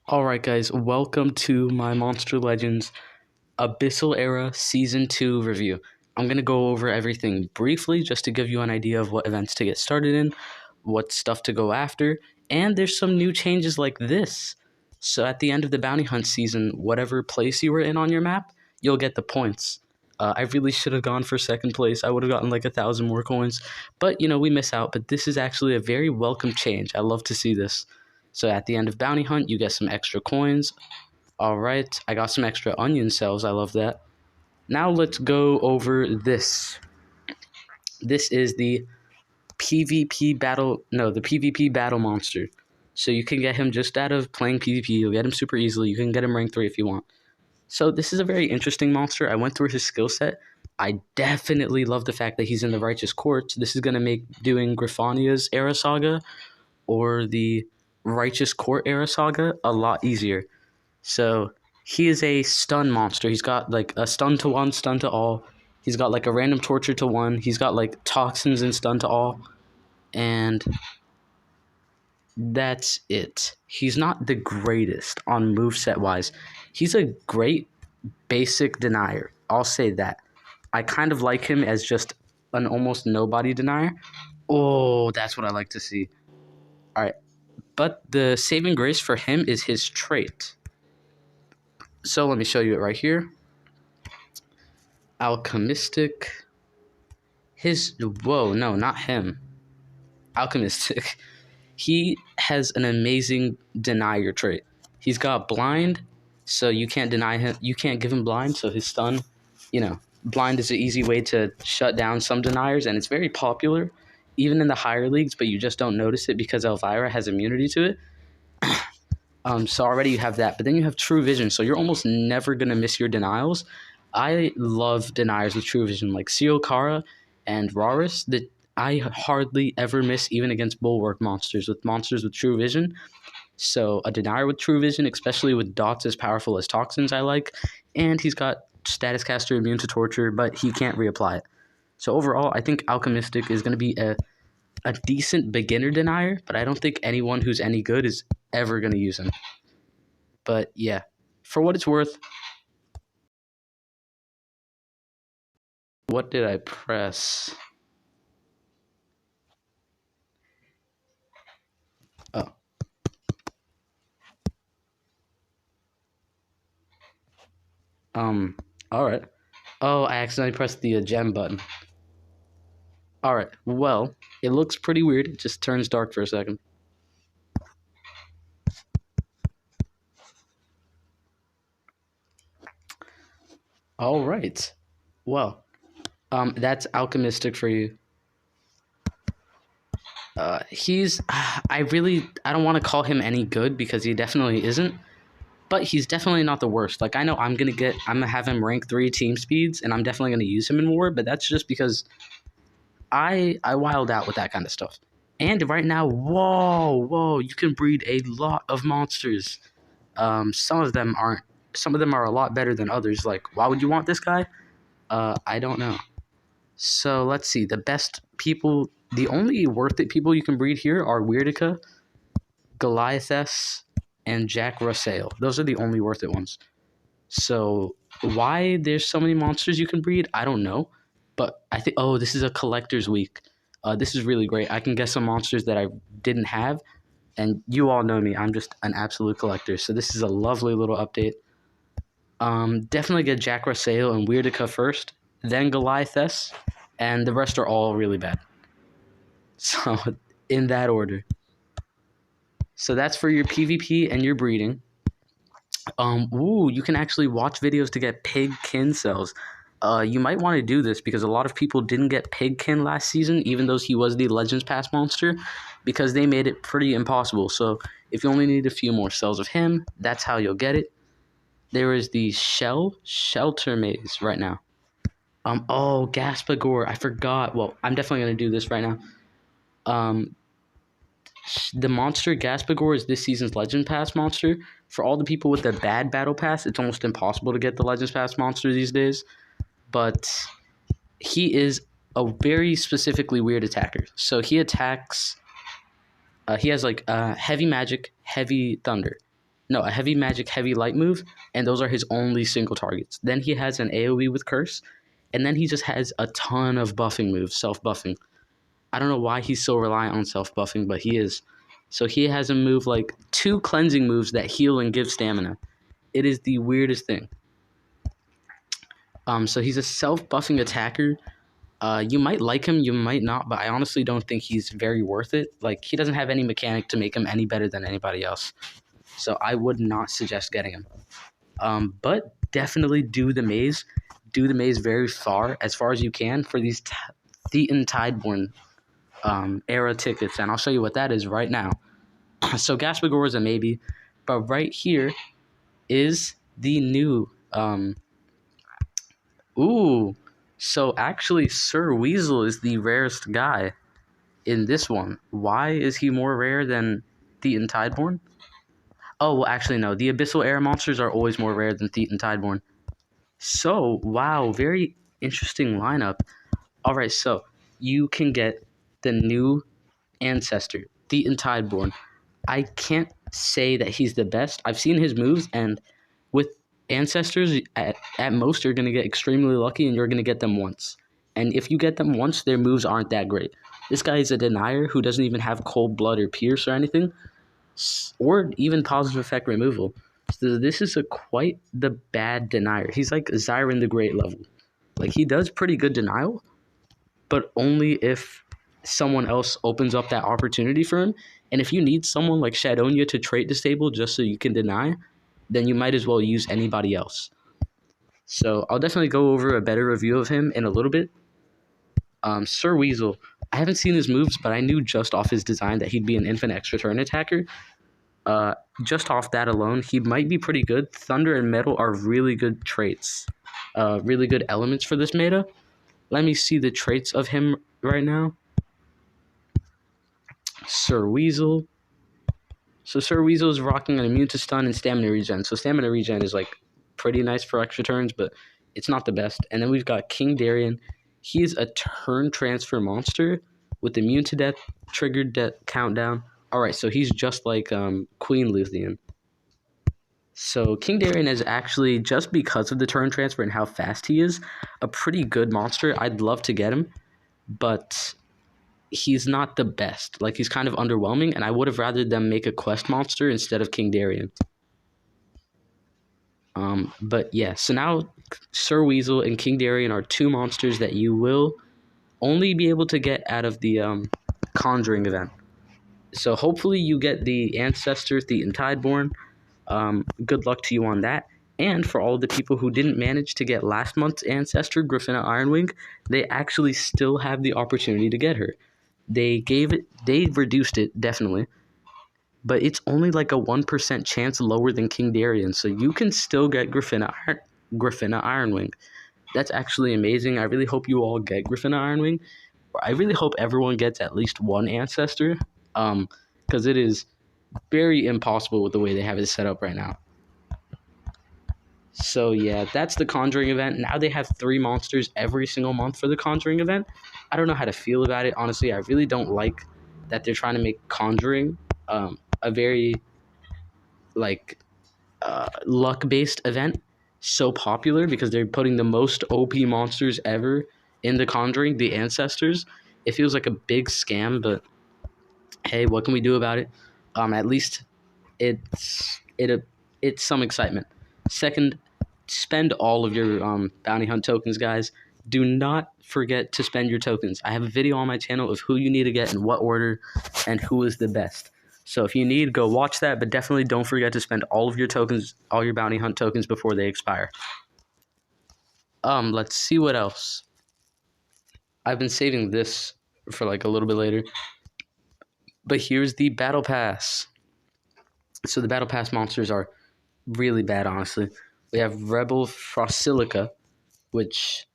Alright guys, welcome to my Monster Legends Abyssal Era Season 2 review. I'm going to go over everything briefly just to give you an idea of what events to get started in, what stuff to go after, and there's some new changes like this. So at the end of the bounty hunt season, whatever place you were in on your map, you'll get the points. I really should have gone for second place. I would have gotten like 1,000 more coins, but we miss out. But this is actually a very welcome change. I love to see this. So at the end of bounty hunt, you get some extra coins. All right, I got some extra onion cells. I love that. Now let's go over this. This is the PvP battle monster. So you can get him just out of playing PvP. You'll get him super easily. You can get him rank 3 if you want. So this is a very interesting monster. I went through his skill set. I definitely love the fact that he's in the Righteous Court. This is going to make doing Griffania's Era Saga or the Righteous Court Era Saga a lot easier. So he is a stun monster. He's got like a stun to one, stun to all. He's got like a random torture to one. He's got like toxins and stun to all. And that's it. He's not the greatest on moveset wise. He's a great basic denier. I'll say that. I kind of like him as just an almost nobody denier. Oh, that's what I like to see. All right. But the saving grace for him is his trait. So let me show you it right here. Alchemistic. Whoa, no, not him. Alchemistic. He has an amazing denier trait. He's got blind, so you can't deny him. You can't give him blind, so his stun, blind is an easy way to shut down some deniers, and it's very popular, even in the higher leagues, but you just don't notice it because Elvira has immunity to it. So already you have that, but then you have True Vision, so you're almost never going to miss your denials. I love deniers with True Vision, like Siokara and Raris, that I hardly ever miss even against Bulwark monsters with True Vision. So a denier with True Vision, especially with dots as powerful as toxins, I like. And he's got Status Caster immune to torture, but he can't reapply it. So overall, I think Alchemistic is going to be a decent beginner denier, but I don't think anyone who's any good is ever going to use him. But yeah, for what it's worth, what did I press? Oh. Alright. Oh, I accidentally pressed the gem button. Alright, well, it looks pretty weird. It just turns dark for a second. Alright. Well, that's Alchemistic for you. I don't want to call him any good because he definitely isn't, but he's definitely not the worst. Like, I know I'm gonna have him rank 3 team speeds, and I'm definitely gonna use him in war, but that's just because I wild out with that kind of stuff. And right now, whoa, you can breed a lot of monsters. Some of them are a lot better than others. Like, why would you want this guy? I don't know. So let's see. The only worth it people you can breed here are Weirdica, Goliathess, and Jack Russell. Those are the only worth it ones. So why there's so many monsters you can breed, I don't know. But I think, this is a collector's week. This is really great. I can get some monsters that I didn't have. And you all know me. I'm just an absolute collector. So this is a lovely little update. Definitely get Jack Russell and Weirdica first. Then Goliathess. And the rest are all really bad. So, in that order. So that's for your PvP and your breeding. You can actually watch videos to get pig kin cells. You might want to do this because a lot of people didn't get Pigkin last season, even though he was the Legends Pass monster, because they made it pretty impossible. So if you only need a few more cells of him, that's how you'll get it. There is the Shelter Maze right now. Gaspagore, I forgot. Well, I'm definitely going to do this right now. The monster Gaspagore is this season's Legend Pass monster. For all the people with the bad Battle Pass, it's almost impossible to get the Legends Pass monster these days. But he is a very specifically weird attacker. So he attacks... he has like heavy magic, heavy thunder. No, a heavy magic, heavy light move, and those are his only single targets. Then he has an AoE with curse, and then he just has a ton of buffing moves, self buffing. I don't know why he's so reliant on self buffing, but he is. So he has a move like 2 cleansing moves that heal and give stamina. It is the weirdest thing. So he's a self buffing attacker. You might like him, you might not, but I honestly don't think he's very worth it. Like, he doesn't have any mechanic to make him any better than anybody else. So I would not suggest getting him. But definitely do the maze. Do the maze very far as you can for these Thetan Tideborn era tickets. And I'll show you what that is right now. So Gaspagor is a maybe. But right here is the new... So actually Sir Weasel is the rarest guy in this one. Why is he more rare than Thetan Tideborn? Oh, well, actually, no. The Abyssal Air monsters are always more rare than Thetan Tideborn. So, wow, very interesting lineup. All right, so you can get the new Ancestor, Thetan Tideborn. I can't say that he's the best. I've seen his moves, and with Ancestors, at most, you're going to get extremely lucky, and you're going to get them once. And if you get them once, their moves aren't that great. This guy is a denier who doesn't even have cold blood or pierce or anything, or even positive effect removal. So this is quite the bad denier. He's like Zyron the Great level. Like, he does pretty good denial, but only if someone else opens up that opportunity for him. And if you need someone like Shadonia to trait disable just so you can deny, then you might as well use anybody else. So I'll definitely go over a better review of him in a little bit. Sir Weasel, I haven't seen his moves, but I knew just off his design that he'd be an infinite extra turn attacker. Just off that alone, he might be pretty good. Thunder and Metal are really good traits, really good elements for this meta. Let me see the traits of him right now. Sir Weasel. So Sir Weasel is rocking an immune to stun and stamina regen. So stamina regen is like pretty nice for extra turns, but it's not the best. And then we've got King Darien. He is a turn transfer monster with immune to death, triggered death countdown. All right, so he's just like Queen Luthien. So King Darien is actually, just because of the turn transfer and how fast he is, a pretty good monster. I'd love to get him, but he's not the best. Like, he's kind of underwhelming, and I would have rather them make a quest monster instead of King Darien. But yeah, so now Sir Weasel and King Darien are 2 monsters that you will only be able to get out of the Conjuring event. So hopefully you get the Ancestor, Thetan Tideborn. Good luck to you on that. And for all the people who didn't manage to get last month's Ancestor, Griffania Ironwing, they actually still have the opportunity to get her. They reduced it, definitely, but it's only like a 1% chance lower than King Darien, so you can still get Griffania Ironwing. That's actually amazing. I really hope you all get Griffania Ironwing. I really hope everyone gets at least one Ancestor, because it is very impossible with the way they have it set up right now. So yeah, that's the Conjuring event. Now they have 3 monsters every single month for the Conjuring event. I don't know how to feel about it. Honestly, I really don't like that they're trying to make Conjuring a very luck-based event so popular, because they're putting the most OP monsters ever in the Conjuring, the Ancestors. It feels like a big scam, but hey, what can we do about it? At least it's some excitement. Second, spend all of your bounty hunt tokens, guys. Do not forget to spend your tokens. I have a video on my channel of who you need to get in what order and who is the best. So if you need, go watch that, but definitely don't forget to spend all of your tokens, all your bounty hunt tokens before they expire. Let's see what else. I've been saving this for like a little bit later. But here's the Battle Pass. So the Battle Pass monsters are really bad, honestly. We have Rebel Frosilica, which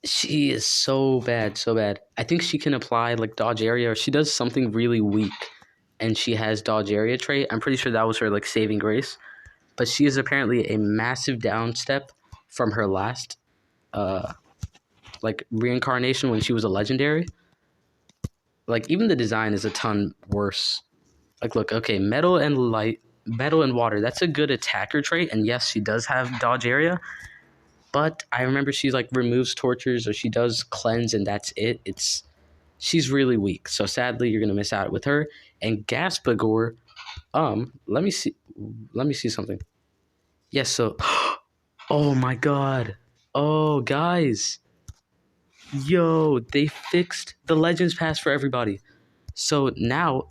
she is so bad, so bad. I think she can apply like dodge area, or she does something really weak, and she has dodge area trait. I'm pretty sure that was her like saving grace. But she is apparently a massive downstep from her last reincarnation when she was a legendary. Like, even the design is a ton worse. Like, look, okay, metal and light. Metal and Water. That's a good attacker trait, and yes, she does have dodge area. But I remember she like removes tortures or she does cleanse, and that's it. She's really weak, so sadly you're gonna miss out with her. And Gaspagor. Let me see. Let me see something. Yes. So, oh my God. Oh guys, yo, they fixed the Legends Pass for everybody. So now,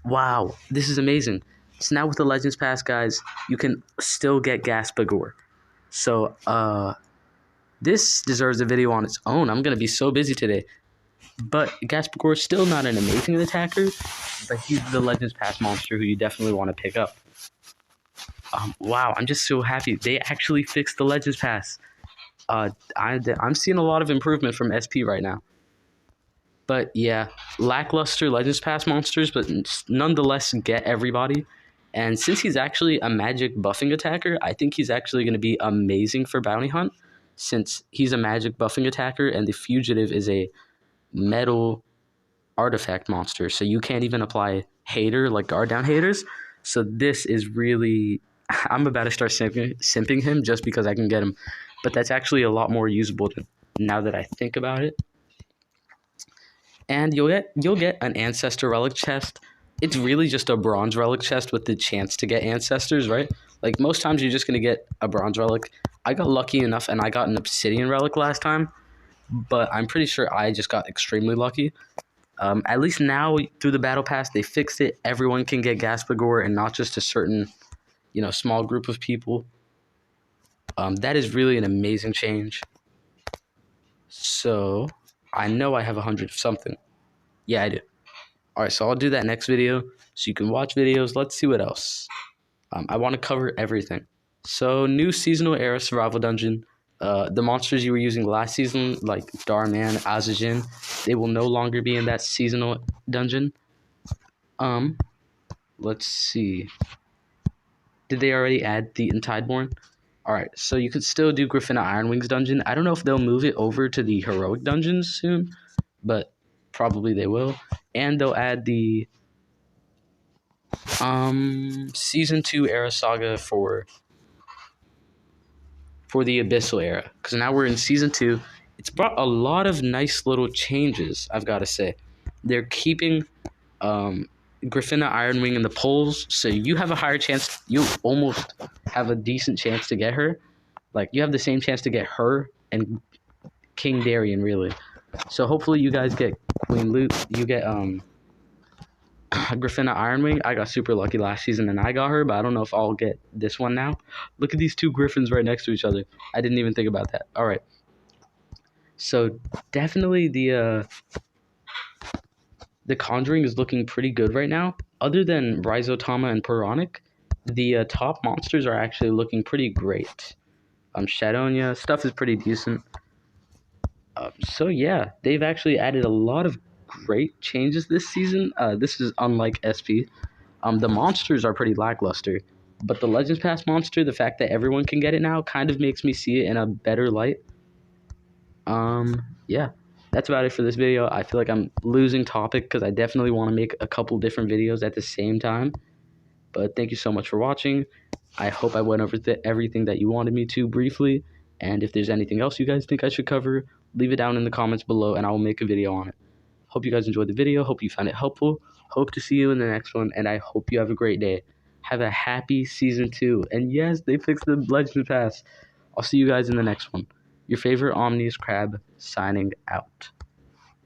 wow, this is amazing. So now with the Legends Pass, guys, you can still get Gaspagor. So, this deserves a video on its own. I'm gonna be so busy today. But Gaspagor is still not an amazing attacker, but he's the Legends Pass monster who you definitely want to pick up. Wow, I'm just so happy. They actually fixed the Legends Pass. I'm seeing a lot of improvement from SP right now. But yeah, lackluster Legends Pass monsters, but nonetheless get everybody. And since he's actually a magic buffing attacker, I think he's actually going to be amazing for Bounty Hunt, since he's a magic buffing attacker and the Fugitive is a metal artifact monster. So you can't even apply Hater, like guard down haters. So this is really... I'm about to start simping him just because I can get him. But that's actually a lot more usable now that I think about it. And you'll get an Ancestor Relic chest. It's really just a Bronze Relic chest with the chance to get Ancestors, right? Like, most times you're just going to get a Bronze Relic. I got lucky enough, and I got an Obsidian Relic last time. But I'm pretty sure I just got extremely lucky. At least now, through the Battle Pass, they fixed it. Everyone can get Gaspagor, and not just a certain, small group of people. That is really an amazing change. So, I know I have 100 of something. Yeah, I do. All right, so I'll do that next video so you can watch videos. Let's see what else. I want to cover everything. So, new seasonal era survival dungeon. The monsters you were using last season, like Darman, Azajin, they will no longer be in that seasonal dungeon. Let's see. Did they already add the Tideborn? All right, so you could still do Griffania Ironwings dungeon. I don't know if they'll move it over to the heroic dungeons soon, but probably they will. And they'll add the season 2 era saga for the Abyssal era, because now we're in season 2. It's brought a lot of nice little changes, I've got to say. They're keeping Griffania Ironwing in the polls, so you have a higher chance. You almost have a decent chance to get her. Like, you have the same chance to get her and King Darien, really. So hopefully you guys get Queen Loot. You get Griffania Ironwing. I got super lucky last season and I got her, but I don't know if I'll get this one now. Look at these two Griffins right next to each other. I didn't even think about that. All right. So definitely the Conjuring is looking pretty good right now. Other than Rhizotama and Puranic, the top monsters are actually looking pretty great. Shadonia, stuff is pretty decent. So yeah, they've actually added a lot of great changes this season. This is unlike SP. The monsters are pretty lackluster, but the Legends Pass monster, the fact that everyone can get it now, kind of makes me see it in a better light. Yeah, that's about it for this video. I feel like I'm losing topic because I definitely want to make a couple different videos at the same time. But thank you so much for watching. I hope I went over everything that you wanted me to briefly. And if there's anything else you guys think I should cover, leave it down in the comments below and I will make a video on it. Hope you guys enjoyed the video. Hope you found it helpful. Hope to see you in the next one. And I hope you have a great day. Have a happy season 2. And yes, they fixed the Legends Pass. I'll see you guys in the next one. Your favorite Omni-Crab signing out.